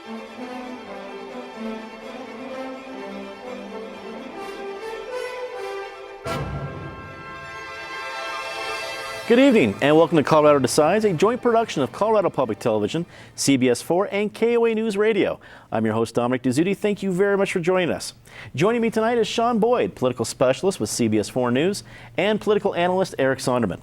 Good evening and welcome to Colorado Decides, a joint production of Colorado Public Television, CBS 4, and KOA News Radio. I'm your host, Dominic Dezzutti. Thank you very much for joining us. Joining me tonight is Sean Boyd, political specialist with CBS 4 News, and political analyst Eric Sonderman.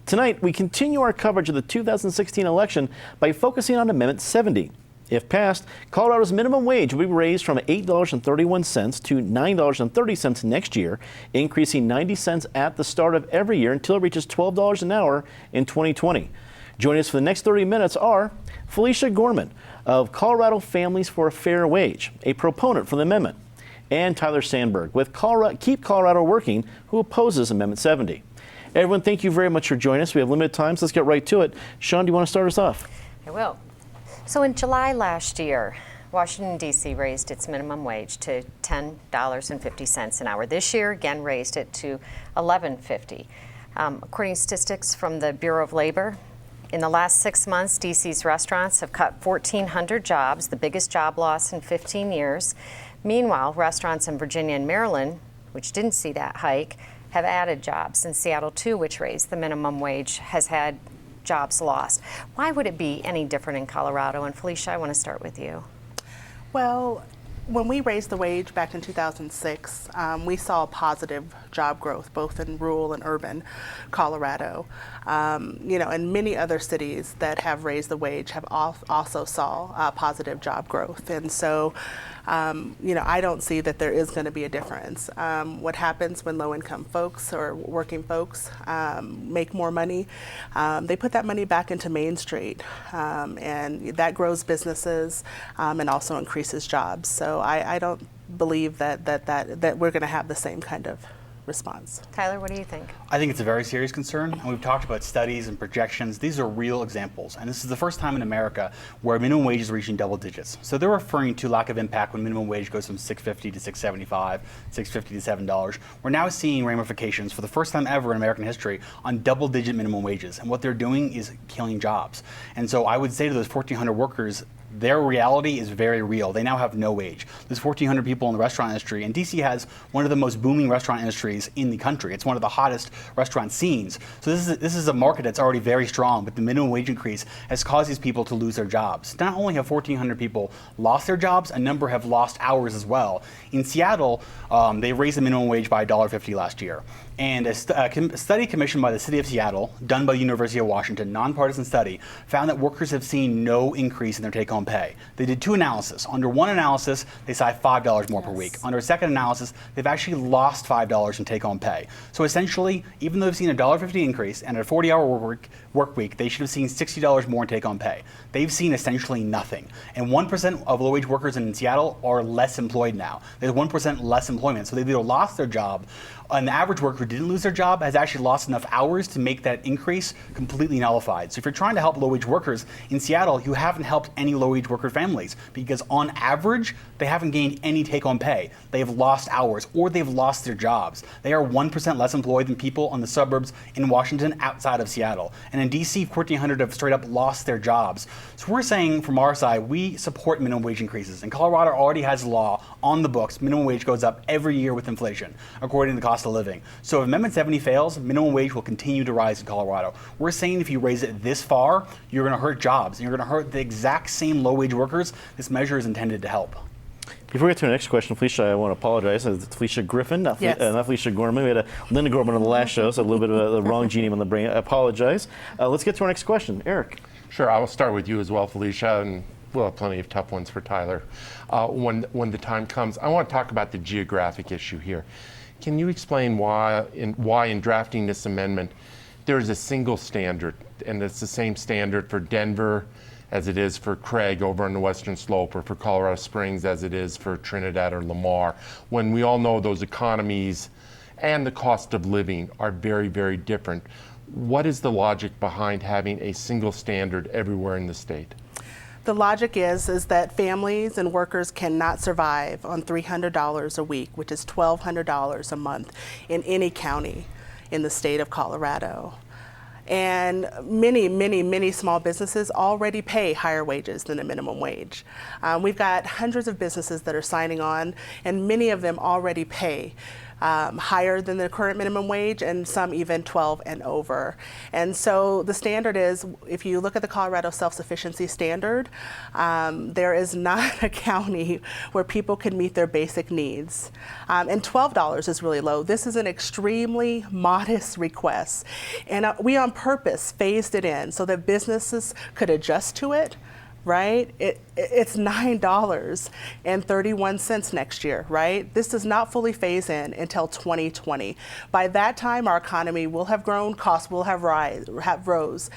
Tonight, we continue our coverage of the 2016 election by focusing on Amendment 70. If passed, Colorado's minimum wage will be raised from $8.31 to $9.30 next year, increasing 90 cents at the start of every year until it reaches $12 an hour in 2020. Joining us for the next 30 minutes are Felicia Gorman of Colorado Families for a Fair Wage, a proponent for the amendment, and Tyler Sandberg with Keep Colorado Working, who opposes Amendment 70. Everyone, thank you very much for joining us. We have limited time, so let's get right to it. Sean, do you want to start us off? I will. So in July last year, Washington, D.C. raised its minimum wage to $10.50 an hour. This year, again, raised it to $11.50. According to statistics from the Bureau of Labor, in the last 6 months, D.C.'s restaurants have cut 1,400 jobs, the biggest job loss in 15 years. Meanwhile, restaurants in Virginia and Maryland, which didn't see that hike, have added jobs. In Seattle, too, which raised the minimum wage, has had jobs lost. Why would it be any different in Colorado? And Felicia, I want to start with you. Well, when we raised the wage back in 2006, we saw positive job growth both in rural and urban Colorado. And many other cities that have raised the wage have also saw positive job growth. And so, I don't see that there is going to be a difference. What happens when low-income folks or working folks make more money, they put that money back into Main Street, and that grows businesses and also increases jobs. So I don't believe that we're going to have the same kind of response. Tyler, what do you think? I think it's a very serious concern, and we've talked about studies and projections. These are real examples, and this is the first time in America where minimum wage is reaching double digits. So they're referring to lack of impact when minimum wage goes from $6.50 to $6.75, $6.50 to $7. We're now seeing ramifications for the first time ever in American history on double-digit minimum wages, and what they're doing is killing jobs. And so I would say to those 1,400 workers, their reality is very real. They now have no wage. There's 1,400 people in the restaurant industry, and DC has one of the most booming restaurant industries in the country. It's one of the hottest restaurant scenes. So this is a market that's already very strong, but the minimum wage increase has caused these people to lose their jobs. Not only have 1,400 people lost their jobs, a number have lost hours as well. In Seattle, they raised the minimum wage by $1.50 last year. And a study commissioned by the City of Seattle, done by the University of Washington, nonpartisan study, found that workers have seen no increase in their take-home pay. They did two analyses. Under one analysis, they saw $5 more per week. Under a second analysis, they've actually lost $5 in take-home pay. So essentially, even though they've seen a $1.50 increase and a 40-hour work week, they should have seen $60 more in take-home pay. They've seen essentially nothing. And 1% of low-wage workers in Seattle are less employed now. There's 1% less employment. So they've either lost their job. An average worker who didn't lose their job has actually lost enough hours to make that increase completely nullified. So if you're trying to help low-wage workers in Seattle, you haven't helped any low-wage worker families because on average, they haven't gained any take-home pay. They've lost hours or they've lost their jobs. They are 1% less employed than people in the suburbs in Washington outside of Seattle. And in DC, 1,400 have straight up lost their jobs. So we're saying from our side, we support minimum wage increases. And Colorado already has a law on the books. Minimum wage goes up every year with inflation, according to the cost of living. So if Amendment 70 fails, minimum wage will continue to rise in Colorado. We're saying if you raise it this far, you're going to hurt jobs, and you're going to hurt the exact same low-wage workers this measure is intended to help. Before we get to the next question, Felicia, I want to apologize. It's Felicia Griffin, not Felicia Gorman. We had Linda Gorman on the last show, so a little bit of the wrong genie on the brain. I apologize. Let's get to our next question. Eric. Sure, I will start with you as well, Felicia, and we'll have plenty of tough ones for Tyler when the time comes. I want to talk about the geographic issue here. Can you explain why in drafting this amendment there is a single standard, and it's the same standard for Denver as it is for Craig over on the Western Slope, or for Colorado Springs as it is for Trinidad or Lamar, when we all know those economies and the cost of living are very, very different? What is the logic behind having a single standard everywhere in the state? The logic is that families and workers cannot survive on $300 a week, which is $1,200 a month in any county in the state of Colorado. And many small businesses already pay higher wages than the minimum wage. We've got hundreds of businesses that are signing on, and many of them already pay higher than the current minimum wage, and some even 12 and over. And so the standard is, if you look at the Colorado self-sufficiency standard, there is not a county where people can meet their basic needs. And $12 is really low. This is an extremely modest request. And we on purpose phased it in so that businesses could adjust to it. Right? It's $9.31 next year, right? This does not fully phase in until 2020. By that time, our economy will have grown, costs will have rose.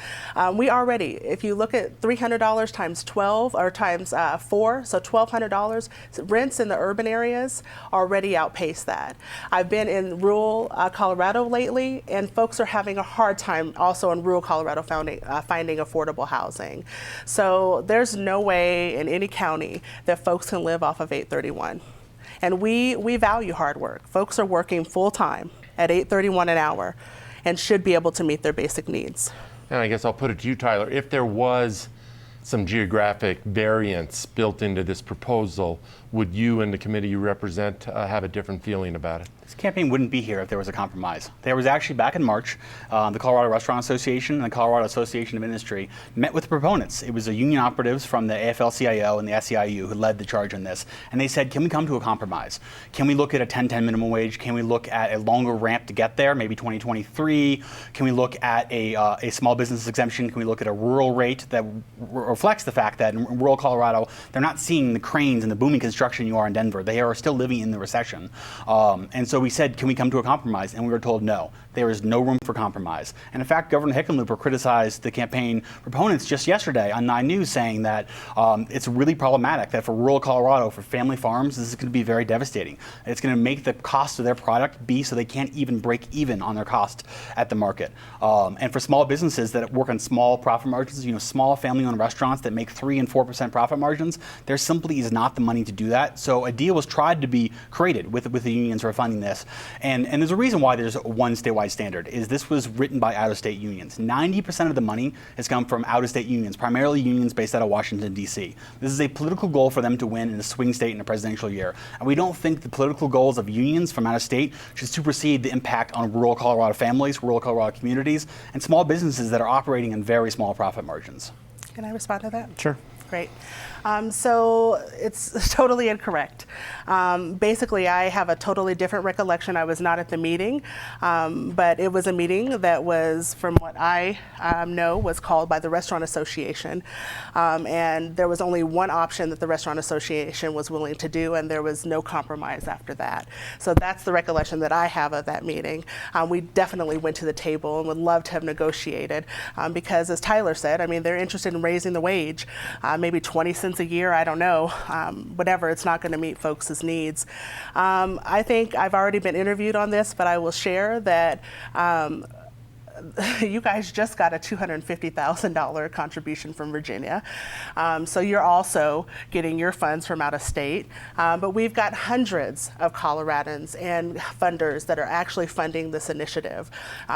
We already, if you look at $300 times 12 or times 4, so $1,200, rents in the urban areas already outpace that. I've been in rural Colorado lately, and folks are having a hard time also in rural Colorado finding affordable housing. So there's no way in any county that folks can live off of 831. And we value hard work. Folks are working full time at $8.31 an hour and should be able to meet their basic needs. And I guess I'll put it to you, Tyler, if there was some geographic variance built into this proposal, would you and the committee you represent have a different feeling about it? This campaign wouldn't be here if there was a compromise. There was actually back in March, the Colorado Restaurant Association and the Colorado Association of Industry met with the proponents. It was the union operatives from the AFL-CIO and the SEIU who led the charge on this. And they said, can we come to a compromise? Can we look at a 10-10 minimum wage? Can we look at a longer ramp to get there, maybe 2023? Can we look at a small business exemption? Can we look at a rural rate that reflects the fact that in rural Colorado, they're not seeing the cranes and the booming construction you are in Denver. They are still living in the recession. And so we said, can we come to a compromise? And we were told no. There is no room for compromise. And in fact, Governor Hickenlooper criticized the campaign proponents just yesterday on 9 News, saying that it's really problematic that for rural Colorado, for family farms, this is going to be very devastating. It's going to make the cost of their product be so they can't even break even on their cost at the market. And for small businesses that work on small profit margins, small family-owned restaurants that make 3% and 4% profit margins, there simply is not the money to do that. So a deal was tried to be created with the unions who are funding this. And there's a reason why there's one statewide standard, is this was written by out-of-state unions. 90% of the money has come from out-of-state unions, primarily unions based out of Washington, D.C. This is a political goal for them to win in a swing state in a presidential year. And we don't think the political goals of unions from out of state should supersede the impact on rural Colorado families, rural Colorado communities, and small businesses that are operating in very small profit margins. Can I respond to that? Sure. Great. So it's totally incorrect. Basically, I have a totally different recollection. I was not at the meeting, but it was a meeting that was, from what I know, was called by the Restaurant Association. And there was only one option that the Restaurant Association was willing to do, and there was no compromise after that. So that's the recollection that I have of that meeting. We definitely went to the table and would love to have negotiated because, as Tyler said, I mean, they're interested in raising the wage, maybe 20 cents a year, I don't know, whatever, it's not going to meet folks' needs. I think I've already been interviewed on this, but I will share that you guys just got a $250,000 contribution from Virginia. So you're also getting your funds from out of state. But we've got hundreds of Coloradans and funders that are actually funding this initiative.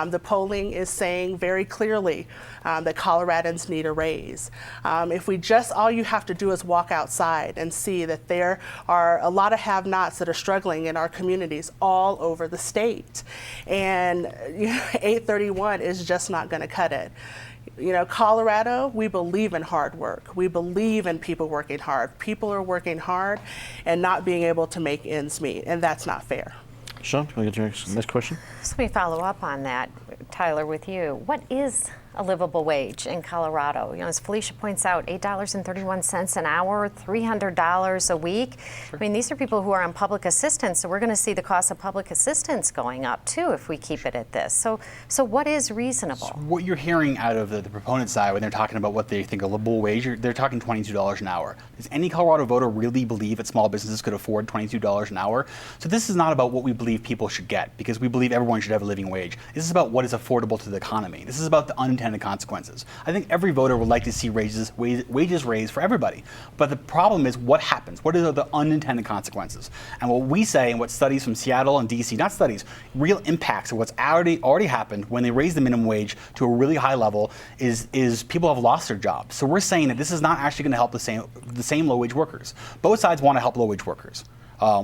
The polling is saying very clearly that Coloradans need a raise. If we just, all you have to do is walk outside and see that there are a lot of have-nots that are struggling in our communities all over the state. And 831 is just not going to cut it. Colorado, we believe in hard work. We believe in people working hard. People are working hard and not being able to make ends meet, and that's not fair. Sean, can we get your next question? So let me follow up on that, Tyler, with you. What is a livable wage in Colorado? As Felicia points out, $8.31 an hour, $300 a week. I mean, these are people who are on public assistance, so we're going to see the cost of public assistance going up too if we keep it at this. So what is reasonable? So what you're hearing out of the proponent side when they're talking about what they think a livable wage, they're talking $22 an hour. Does any Colorado voter really believe that small businesses could afford $22 an hour? So this is not about what we believe people should get, because we believe everyone should have a living wage. This is about what is affordable to the economy. This is about the unintended unintended consequences. I think every voter would like to see wages raised for everybody. But the problem is what happens? What are the unintended consequences? And what we say, and what studies from Seattle and DC, not studies, real impacts of what's already happened when they raise the minimum wage to a really high level is people have lost their jobs. So we're saying that this is not actually going to help the same low wage workers. Both sides want to help low wage workers.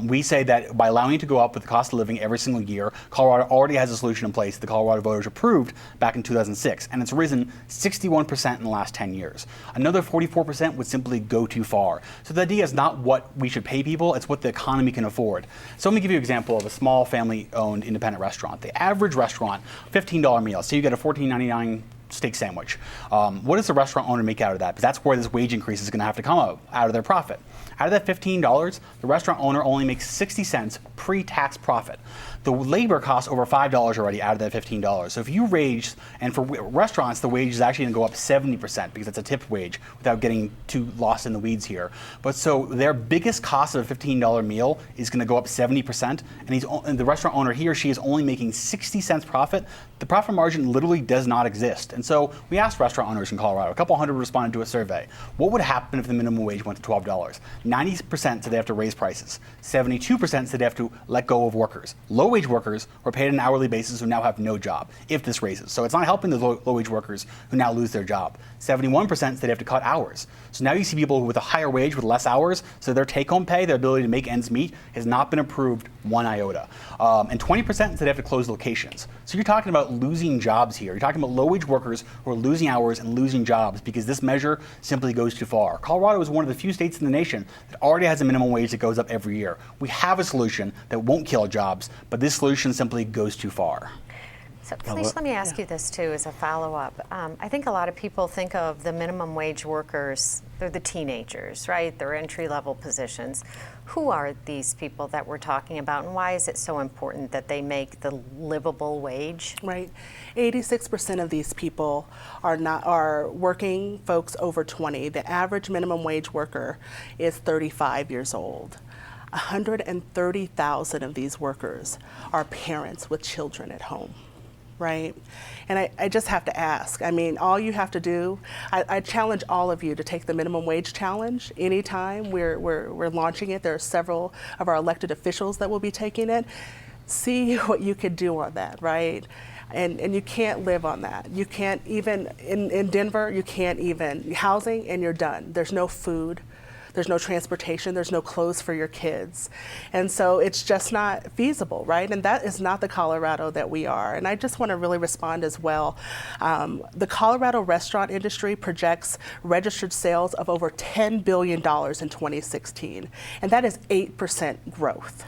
We say that by allowing it to go up with the cost of living every single year, Colorado already has a solution in place the Colorado voters approved back in 2006, and it's risen 61% in the last 10 years. Another 44% would simply go too far. So the idea is not what we should pay people, it's what the economy can afford. So let me give you an example of a small family-owned independent restaurant. The average restaurant, $15 meal. So you get a $14.99 steak sandwich. What does the restaurant owner make out of that? Because that's where this wage increase is going to have to come out of their profit. Out of that $15, the restaurant owner only makes 60 cents pre-tax profit. The labor costs over $5 already out of that $15. So if you raise, and for restaurants, the wage is actually going to go up 70% because it's a tipped wage without getting too lost in the weeds here. But so their biggest cost of a $15 meal is going to go up 70%, and the restaurant owner, he or she, is only making 60 cents profit. The profit margin literally does not exist. And so we asked restaurant owners in Colorado, a couple hundred responded to a survey, what would happen if the minimum wage went to $12? 90% said they have to raise prices. 72% said they have to let go of workers. Low-wage workers are paid on an hourly basis who now have no job if this raises. So it's not helping the low-wage workers who now lose their job. 71% said they have to cut hours. So now you see people with a higher wage with less hours, so their take-home pay, their ability to make ends meet, has not been improved one iota. And 20% said they have to close locations. So you're talking about losing jobs here. You're talking about low-wage workers who are losing hours and losing jobs because this measure simply goes too far. Colorado is one of the few states in the nation that already has a minimum wage that goes up every year. We have a solution that won't kill jobs, but this solution simply goes too far. So, Felicia, let me ask you this too as a follow-up. I think a lot of people think of the minimum wage workers, they're the teenagers, right? They're entry-level positions. Who are these people that we're talking about, and why is it so important that they make the livable wage? Right. 86% of these people are working folks over 20. The average minimum wage worker is 35 years old. 130,000 of these workers are parents with children at home. Right? And I just have to ask, I mean, all you have to do, I challenge all of you to take the minimum wage challenge anytime we're launching it. There are several of our elected officials that will be taking it. See what you could do on that, right? And you can't live on that. You can't even, in Denver, you can't even, housing and you're done. There's no food. There's no transportation, there's no clothes for your kids. And so it's just not feasible, right? And that is not the Colorado that we are. And I just want to really respond as well. The Colorado restaurant industry projects registered sales of over $10 billion in 2016. And that is 8% growth.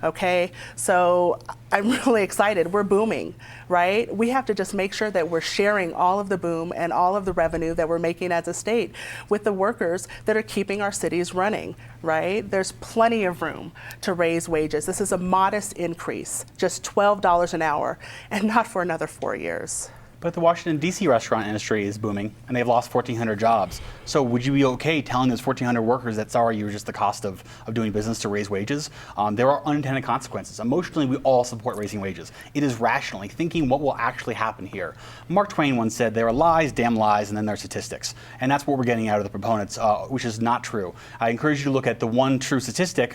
Okay, so I'm really excited. We're booming, right? We have to just make sure that we're sharing all of the boom and all of the revenue that we're making as a state with the workers that are keeping our cities running, right? There's plenty of room to raise wages. This is a modest increase, just $12 an hour, and not for another 4 years. But the Washington, D.C. restaurant industry is booming, and they've lost 1,400 jobs. So would you be okay telling those 1,400 workers that, sorry, you're just the cost of doing business to raise wages? There are unintended consequences. Emotionally, we all support raising wages. It is rationally thinking what will actually happen here. Mark Twain once said, there are lies, damn lies, and then there are statistics. And that's what we're getting out of the proponents, which is not true. I encourage you to look at the one true statistic.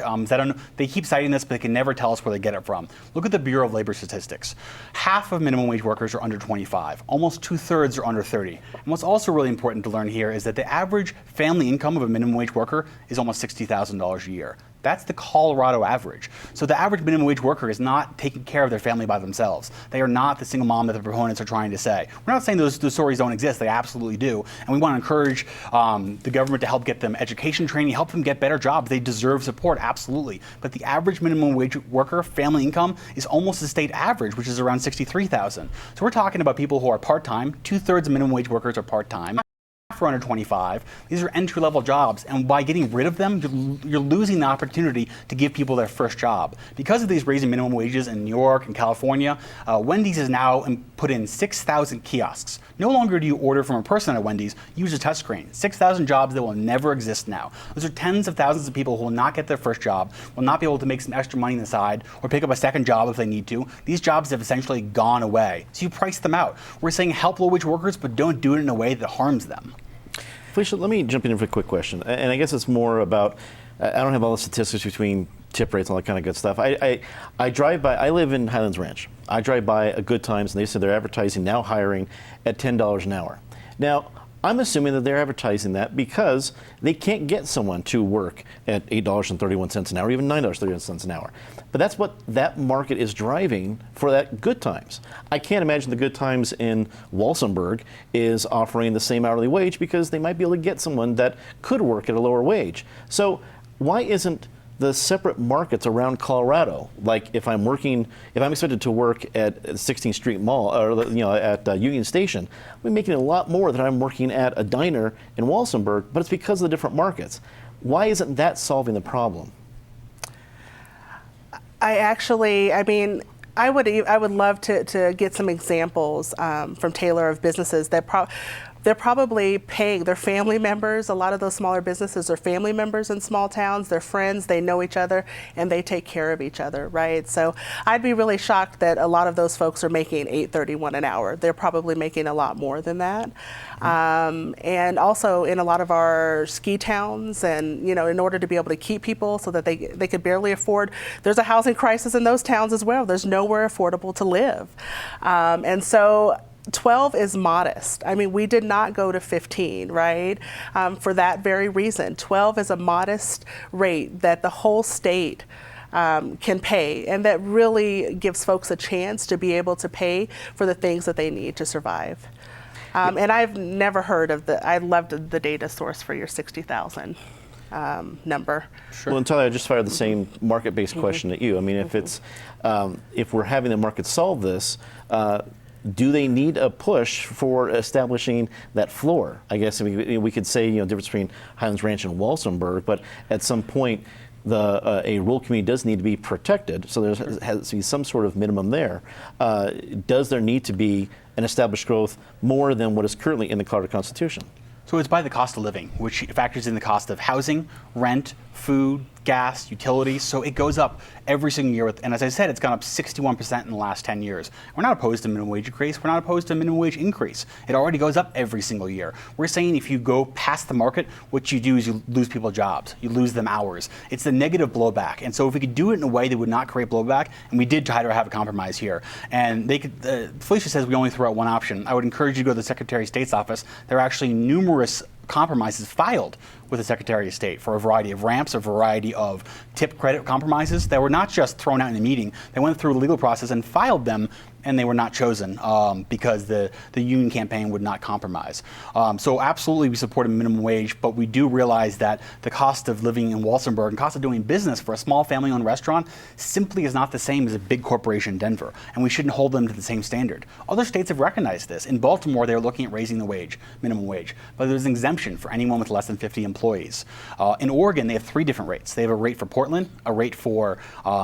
They keep citing this, but they can never tell us where they get it from. Look at the Bureau of Labor Statistics. Half of minimum wage workers are under 25. Almost 2/3 are under 30. And what's also really important to learn here is that the average family income of a minimum wage worker is almost $60,000 a year. That's the Colorado average. So the average minimum wage worker is not taking care of their family by themselves. They are not the single mom that the proponents are trying to say. We're not saying those stories don't exist. They absolutely do. And we want to encourage the government to help get them education training, help them get better jobs. They deserve support, absolutely. But the average minimum wage worker family income is almost the state average, which is around $63,000. So we're talking about people who are part-time. 2/3 of minimum wage workers are part-time. for under 25. These are entry-level jobs, and by getting rid of them, you're losing the opportunity to give people their first job. Because of these raising minimum wages in New York and California, Wendy's has now put in 6,000 kiosks. No longer do you order from a person at Wendy's, you use a touchscreen. 6,000 jobs that will never exist now. Those are tens of thousands of people who will not get their first job, will not be able to make some extra money on the side, or pick up a second job if they need to. These jobs have essentially gone away. So you price them out. We're saying help low-wage workers, but don't do it in a way that harms them. Felicia, let me jump in for a quick question. And I guess it's more about, I don't have all the statistics between tip rates and all that kind of good stuff. I drive by, I live in Highlands Ranch. I drive by a Good Times and they said they're advertising now hiring at $10 an hour. Now, I'm assuming that they're advertising that because they can't get someone to work at $8.31 an hour, even $9.31 an hour. But that's what that market is driving for that Good Times. I can't imagine the Good Times in Walsenburg is offering the same hourly wage because they might be able to get someone that could work at a lower wage. So why isn't the separate markets around Colorado, like if I'm expected to work at 16th Street Mall or at Union Station, I'm making a lot more than I'm working at a diner in Walsenburg, but it's because of the different markets. Why isn't that solving the problem? I would love to get some examples from Taylor of businesses that they're probably paying their family members. A lot of those smaller businesses are family members in small towns. They're friends, they know each other, and they take care of each other, right? So I'd be really shocked that a lot of those folks are making $8.31 an hour. They're probably making a lot more than that. And also in a lot of our ski towns, and in order to be able to keep people so that they could barely afford, there's a housing crisis in those towns as well. There's nowhere affordable to live. And so 12 is modest. I mean, we did not go to 15, right? For that very reason. 12 is a modest rate that the whole state can pay, and that really gives folks a chance to be able to pay for the things that they need to survive. And I've never heard of I loved the data source for your 60,000 number. Sure. Well, and Tyler, I just fired the same market-based question at you. I mean, if we're having the market solve this, do they need a push for establishing that floor? I guess we could say difference between Highlands Ranch and Walsenburg, but at some point, a rural community does need to be protected. So there has to be some sort of minimum there. Does there need to be an established growth more than what is currently in the Colorado Constitution? So it's by the cost of living, which factors in the cost of housing, rent, food, gas, utilities. So it goes up every single year. And as I said, it's gone up 61% in the last 10 years. We're not opposed to minimum wage increase. We're not opposed to minimum wage increase. It already goes up every single year. We're saying if you go past the market, what you do is you lose people jobs. You lose them hours. It's the negative blowback. And so if we could do it in a way that would not create blowback, and we did try to have a compromise here, and Felicia says we only throw out one option. I would encourage you to go to the Secretary of State's office. There are actually numerous compromises filed with the Secretary of State for a variety of ramps, a variety of tip credit compromises that were not just thrown out in a meeting. They went through a legal process and filed them, and they were not chosen because the union campaign would not compromise. So absolutely we support a minimum wage, but we do realize that the cost of living in Walsenburg and cost of doing business for a small family-owned restaurant simply is not the same as a big corporation in Denver, and we shouldn't hold them to the same standard. Other states have recognized this. In Baltimore, they're looking at raising the minimum wage, but there's an exemption for anyone with less than 50 employees. In Oregon, they have 3 different rates. They have a rate for Portland, a rate for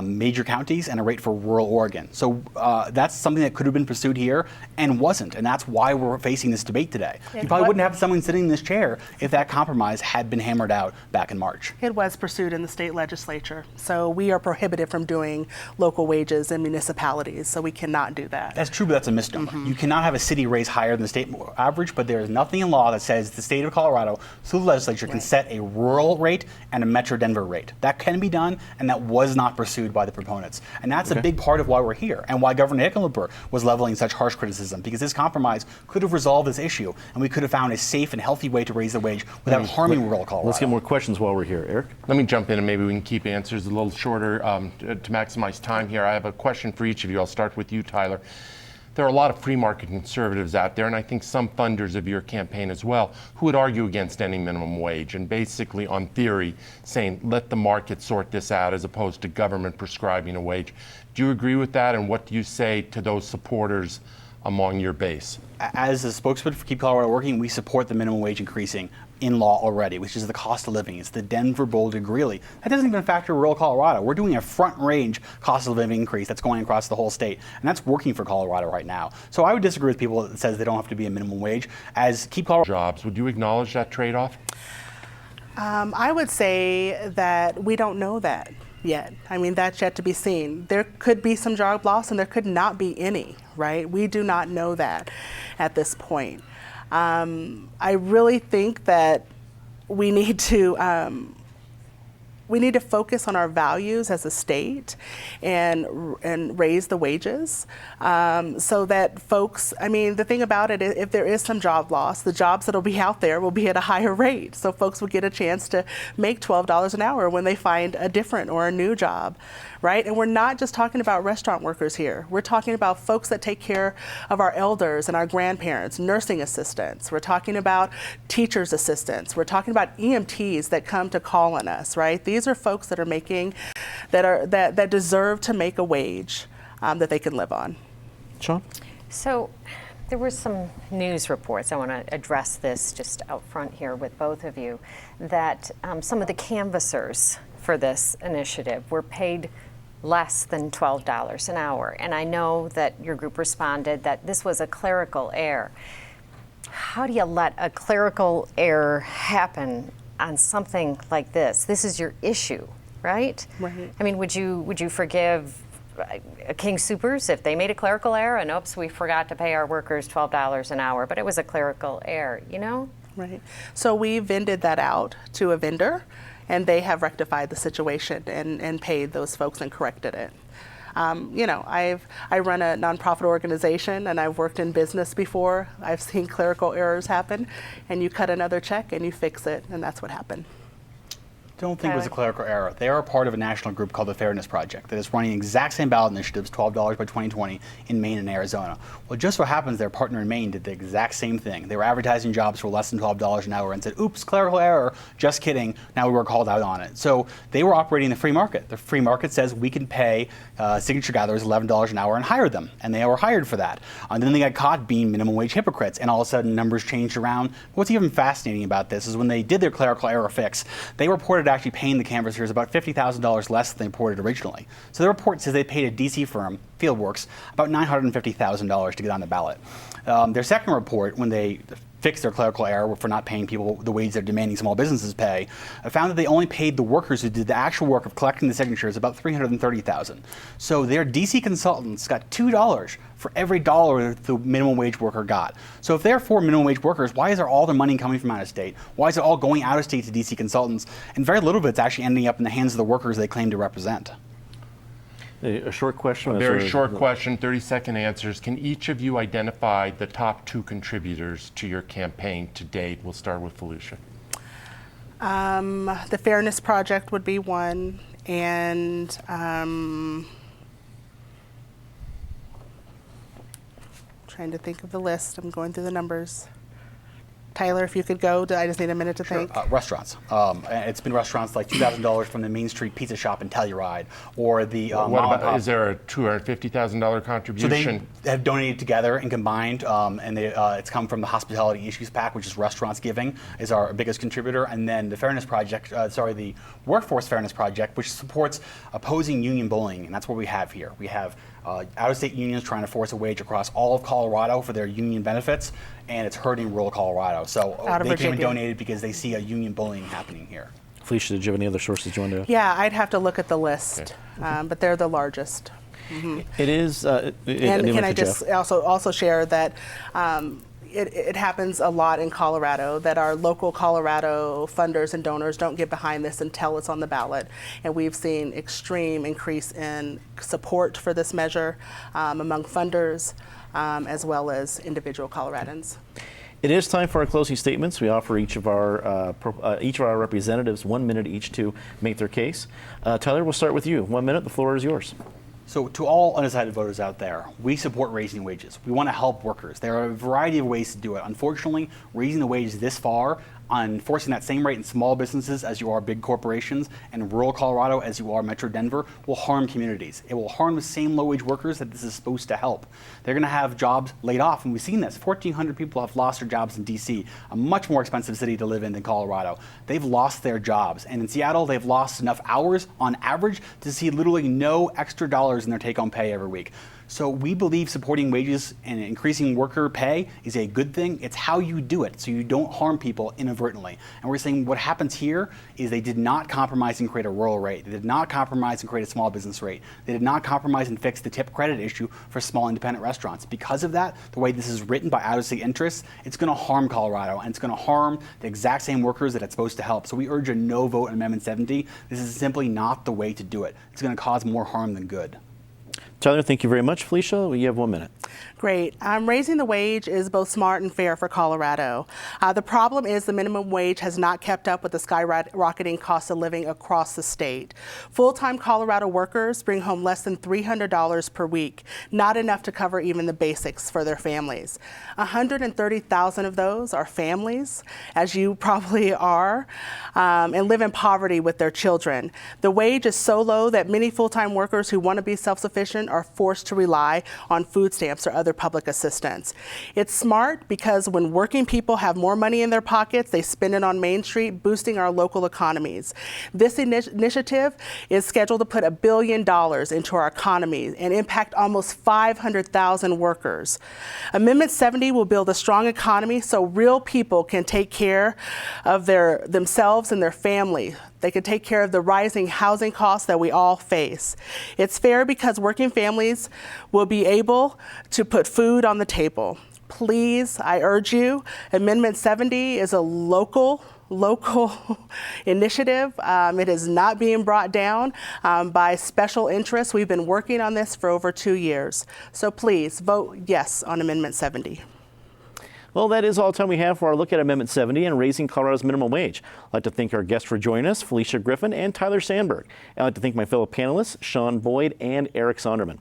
major counties, and a rate for rural Oregon. So that's something that could have been pursued here and wasn't, and that's why we're facing this debate today. You probably wouldn't have someone sitting in this chair if that compromise had been hammered out back in March. It was pursued in the state legislature, so we are prohibited from doing local wages in municipalities, so we cannot do that. That's true, but that's a misnomer. You cannot have a city raise higher than the state average, but there is nothing in law that says the state of Colorado, through the legislature, can set a rural rate and a Metro Denver rate. That can be done, and that was not pursued by the proponents. And that's a big part of why we're here, and why Governor Hickenlooper was leveling such harsh criticism, because this compromise could have resolved this issue, and we could have found a safe and healthy way to raise the wage without harming rural Colorado. Let's get more questions while we're here. Eric? Let me jump in, and maybe we can keep answers a little shorter to maximize time here. I have a question for each of you. I'll start with you, Tyler. There are a lot of free market conservatives out there, and I think some funders of your campaign as well, who would argue against any minimum wage and basically, on theory, saying let the market sort this out as opposed to government prescribing a wage. Do you agree with that, and what do you say to those supporters among your base? As a spokesman for Keep Colorado Working, we support the minimum wage increasing in law already, which is the cost of living. It's the Denver, Boulder, Greeley. That doesn't even factor rural Colorado. We're doing a front range cost of living increase that's going across the whole state, and that's working for Colorado right now. So I would disagree with people that says they don't have to be a minimum wage. As Keep Colorado Jobs, would you acknowledge that trade-off? I would say that we don't know that yet. I mean, that's yet to be seen. There could be some job loss and there could not be any, right? We do not know that at this point. I really think that we need to focus on our values as a state and raise the wages so that folks, I mean, the thing about it, if there is some job loss, the jobs that'll be out there will be at a higher rate. So folks will get a chance to make $12 an hour when they find a different or a new job, right? And we're not just talking about restaurant workers here. We're talking about folks that take care of our elders and our grandparents, nursing assistants. We're talking about teachers' assistants. We're talking about EMTs that come to call on us, right? These are folks that are making, that deserve to make a wage that they can live on. Sean? So there were some news reports, I want to address this just out front here with both of you, that some of the canvassers for this initiative were paid less than $12 an hour. And I know that your group responded that this was a clerical error. How do you let a clerical error happen on something like this? This is your issue, right? Right. I mean, would you forgive King Soopers if they made a clerical error and oops, we forgot to pay our workers $12 an hour, but it was a clerical error, you know? Right. So we vended that out to a vendor, and they have rectified the situation and paid those folks and corrected it. You know, I run a nonprofit organization and I've worked in business before. I've seen clerical errors happen, and you cut another check and you fix it, and that's what happened. don't think it was a clerical error. They are a part of a national group called the Fairness Project that is running the exact same ballot initiatives, $12 by 2020, in Maine and Arizona. Well, it just so happens their partner in Maine did the exact same thing. They were advertising jobs for less than $12 an hour and said, oops, clerical error, just kidding. Now we were called out on it. So they were operating the free market. The free market says we can pay signature gatherers $11 an hour and hire them, and they were hired for that. And then they got caught being minimum wage hypocrites, and all of a sudden numbers changed around. What's even fascinating about this is when they did their clerical error fix, they reported actually paying the canvassers about $50,000 less than they reported originally. So the report says they paid a DC firm, Fieldworks, about $950,000 to get on the ballot. Their second report, when they fixed their clerical error for not paying people the wage they're demanding small businesses pay, found that they only paid the workers who did the actual work of collecting the signatures about $330,000. So their DC consultants got $2 for every dollar that the minimum wage worker got. So if they're for minimum wage workers, why is there all their money coming from out of state? Why is it all going out of state to DC consultants? And very little of it's actually ending up in the hands of the workers they claim to represent. A short question. Very short question, 30-second answers. Can each of you identify the top 2 contributors to your campaign to date? We'll start with Felicia. The Fairness Project would be one, and trying to think of the list. I'm going through the numbers. Tyler, if you could go, I just need a minute to think. Restaurants. It's been restaurants like $2,000 from the Main Street Pizza Shop in Telluride, or the Is there a $250,000 contribution? So they have donated together and combined, and it's come from the Hospitality Issues PAC, which is Restaurants Giving, is our biggest contributor, and then the Fairness Project, the Workforce Fairness Project, which supports opposing union bullying, and that's what we have here. We have out-of-state unions trying to force a wage across all of Colorado for their union benefits, and it's hurting rural Colorado. So they came and donated because they see a union bullying happening here. Felicia, did you have any other sources you wanted to? Yeah, I'd have to look at the list, but they're the largest. Mm-hmm. It is. And can I just also share that it happens a lot in Colorado that our local Colorado funders and donors don't get behind this until it's on the ballot. And we've seen extreme increase in support for this measure among funders as well as individual Coloradans. It is time for our closing statements. We offer each of our representatives 1 minute each to make their case. Tyler, we'll start with you. 1 minute. The floor is yours. So to all undecided voters out there, we support raising wages. We want to help workers. There are a variety of ways to do it. Unfortunately, raising the wages this far, on enforcing that same rate in small businesses as you are big corporations, and in rural Colorado as you are Metro Denver, will harm communities. It will harm the same low-wage workers that this is supposed to help. They're going to have jobs laid off, and we've seen this. 1,400 people have lost their jobs in D.C., a much more expensive city to live in than Colorado. They've lost their jobs, and in Seattle, they've lost enough hours on average to see literally no extra dollars in their take-home pay every week. So we believe supporting wages and increasing worker pay is a good thing. It's how you do it so you don't harm people inadvertently. And we're saying what happens here is they did not compromise and create a rural rate. They did not compromise and create a small business rate. They did not compromise and fix the tip credit issue for small independent restaurants. Because of that, the way this is written by out-of-state interests, it's going to harm Colorado, and it's going to harm the exact same workers that it's supposed to help. So we urge a no vote on Amendment 70. This is simply not the way to do it. It's going to cause more harm than good. Tyler, thank you very much. Felicia, you have 1 minute. Great. Raising the wage is both smart and fair for Colorado. The problem is the minimum wage has not kept up with the skyrocketing cost of living across the state. Full-time Colorado workers bring home less than $300 per week, not enough to cover even the basics for their families. 130,000 of those are families, as you probably are, and live in poverty with their children. The wage is so low that many full-time workers who want to be self-sufficient are forced to rely on food stamps or other public assistance. It's smart because when working people have more money in their pockets, they spend it on Main Street, boosting our local economies. This initiative is scheduled to put $1 billion into our economy and impact almost 500,000 workers. Amendment 70 will build a strong economy so real people can take care of themselves and their family. They can take care of the rising housing costs that we all face. It's fair because working families will be able to put food on the table. Please, I urge you, Amendment 70 is a local initiative. It is not being brought down by special interests. We've been working on this for over 2 years. So please vote yes on Amendment 70. Well, that is all the time we have for our look at Amendment 70 and raising Colorado's minimum wage. I'd like to thank our guests for joining us, Felicia Griffin and Tyler Sandberg. I'd like to thank my fellow panelists, Sean Boyd and Eric Sonderman.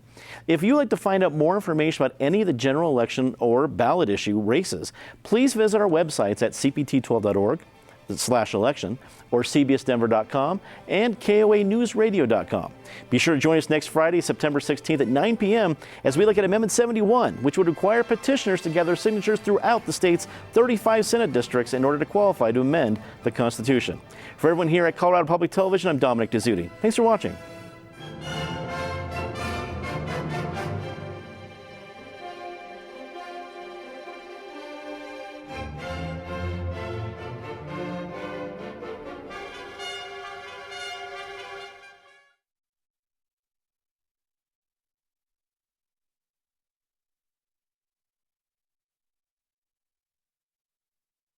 If you'd like to find out more information about any of the general election or ballot issue races, please visit our websites at cpt12.org/election or cbsdenver.com and KOAnewsradio.com. Be sure to join us next Friday, September 16th at 9 p.m. as we look at Amendment 71, which would require petitioners to gather signatures throughout the state's 35 Senate districts in order to qualify to amend the Constitution. For everyone here at Colorado Public Television, I'm Dominic Dezzutti. Thanks for watching.